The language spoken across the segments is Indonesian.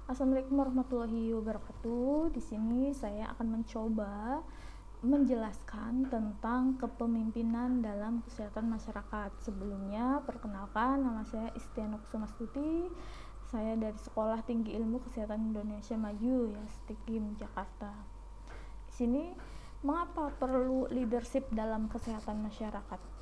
Assalamualaikum warahmatullahi wabarakatuh. Di sini saya akan mencoba menjelaskan tentang kepemimpinan dalam kesehatan masyarakat. Sebelumnya, perkenalkan, nama saya Istianuk Sumastuti. Saya dari Sekolah Tinggi Ilmu Kesehatan Indonesia Maju, ya, STIKIM Jakarta. Di sini, mengapa perlu leadership dalam kesehatan masyarakat?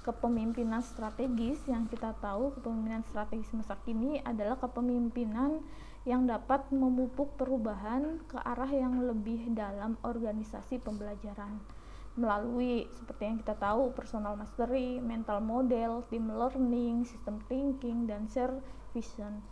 Kepemimpinan strategis yang kita tahu, kepemimpinan strategis masa kini adalah kepemimpinan yang dapat memupuk perubahan ke arah yang lebih dalam organisasi pembelajaran melalui seperti yang kita tahu personal mastery, mental model, team learning, system thinking, dan share vision.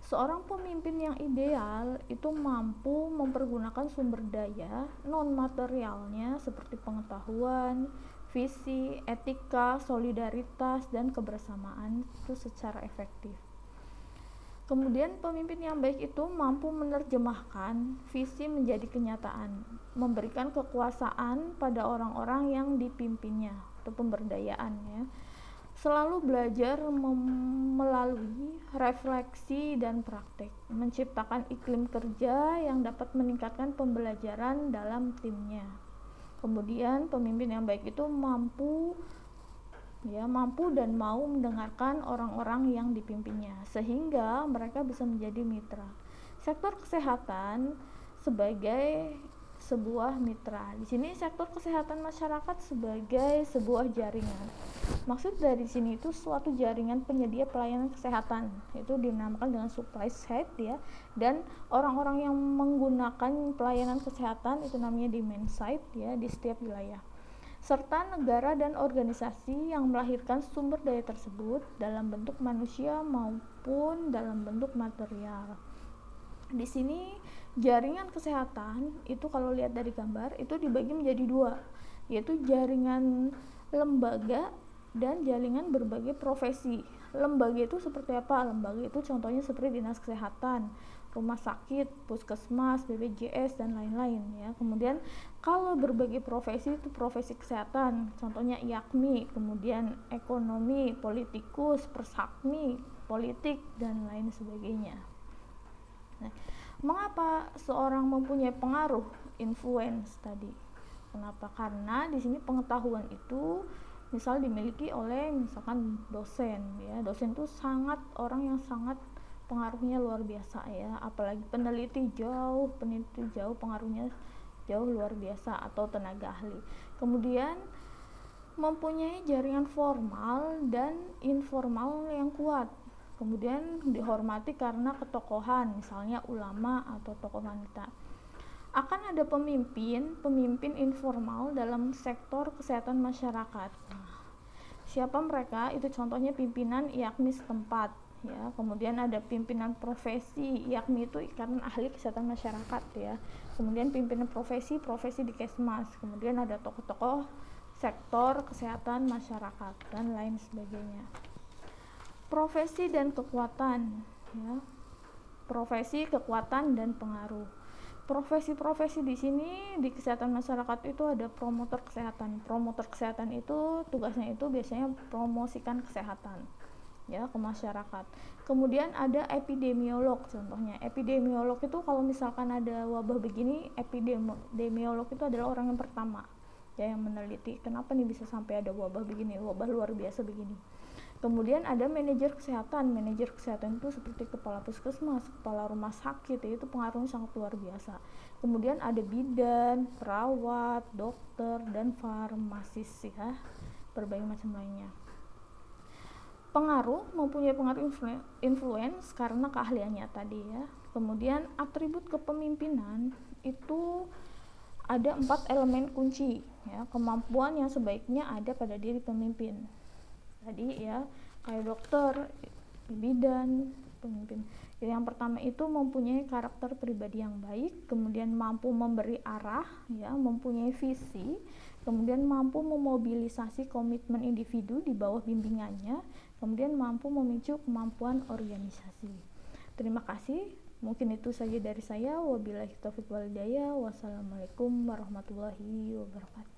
Seorang pemimpin yang ideal itu mampu mempergunakan sumber daya non-materialnya seperti pengetahuan, visi, etika, solidaritas, dan kebersamaan itu secara efektif. Kemudian pemimpin yang baik itu mampu menerjemahkan visi menjadi kenyataan, memberikan kekuasaan pada orang-orang yang dipimpinnya atau pemberdayaan, ya. Selalu belajar melalui refleksi dan praktek, menciptakan iklim kerja yang dapat meningkatkan pembelajaran dalam timnya. Kemudian pemimpin yang baik itu mampu dan mau mendengarkan orang-orang yang dipimpinnya sehingga mereka bisa menjadi mitra. Sektor kesehatan sebagai sebuah mitra. Di sini sektor kesehatan masyarakat sebagai sebuah jaringan. Maksud dari sini itu suatu jaringan penyedia pelayanan kesehatan. Itu dinamakan dengan supply side, ya. Dan orang-orang yang menggunakan pelayanan kesehatan itu namanya demand side, ya, di setiap wilayah. Serta negara dan organisasi yang melahirkan sumber daya tersebut dalam bentuk manusia maupun dalam bentuk material. Di sini jaringan kesehatan itu kalau lihat dari gambar itu dibagi menjadi dua, yaitu jaringan lembaga dan jaringan berbagai profesi. Lembaga itu seperti apa? Lembaga itu contohnya seperti dinas kesehatan, rumah sakit, puskesmas, BPJS, dan lain-lain, ya. Kemudian kalau berbagai profesi itu profesi kesehatan, contohnya IAKMI, kemudian ekonomi, politikus, persakmi, politik, dan lain sebagainya. Nah, mengapa seorang mempunyai pengaruh, influence tadi? Kenapa? Karena di sini pengetahuan itu misal dimiliki oleh misalkan dosen, ya. Dosen itu orang yang sangat pengaruhnya luar biasa, ya. Apalagi peneliti jauh pengaruhnya jauh luar biasa, atau tenaga ahli. Kemudian mempunyai jaringan formal dan informal yang kuat. Kemudian dihormati karena ketokohan, misalnya ulama atau tokoh wanita. Akan ada pemimpin informal dalam sektor kesehatan masyarakat. Siapa mereka? Itu contohnya pimpinan IAKMI setempat, ya. Kemudian ada pimpinan profesi. IAKMI itu Ikatan Ahli Kesehatan Masyarakat, ya. Kemudian pimpinan profesi di Kesmas. Kemudian ada tokoh-tokoh sektor kesehatan masyarakat dan lain sebagainya. Profesi dan kekuatan, ya. Profesi, kekuatan, dan pengaruh. Profesi-profesi di sini di kesehatan masyarakat itu ada promotor kesehatan. Promotor kesehatan itu tugasnya itu biasanya promosikan kesehatan, ya, ke masyarakat. Kemudian ada epidemiolog, contohnya. Epidemiolog itu kalau misalkan ada wabah begini, epidemiolog itu adalah orang yang pertama, ya, yang meneliti kenapa nih bisa sampai ada wabah begini, wabah luar biasa begini. Kemudian ada manajer kesehatan. Manajer kesehatan itu seperti kepala puskesmas, kepala rumah sakit, ya, itu pengaruhnya sangat luar biasa. Kemudian ada bidan, perawat, dokter, dan farmasis, ya, berbagai macam lainnya. Pengaruh mempunyai pengaruh influence karena keahliannya tadi, ya. Kemudian atribut kepemimpinan itu ada 4 elemen kunci, ya, kemampuan yang sebaiknya ada pada diri pemimpin. Tadi, ya, kayak dokter, bidan, pemimpin. Yang pertama itu mempunyai karakter pribadi yang baik, kemudian mampu memberi arah, ya, mempunyai visi, kemudian mampu memobilisasi komitmen individu di bawah bimbingannya, kemudian mampu memicu kemampuan organisasi. Terima kasih. Mungkin itu saja dari saya. Wabillahi taufiq wal hidayah. Wassalamualaikum warahmatullahi wabarakatuh.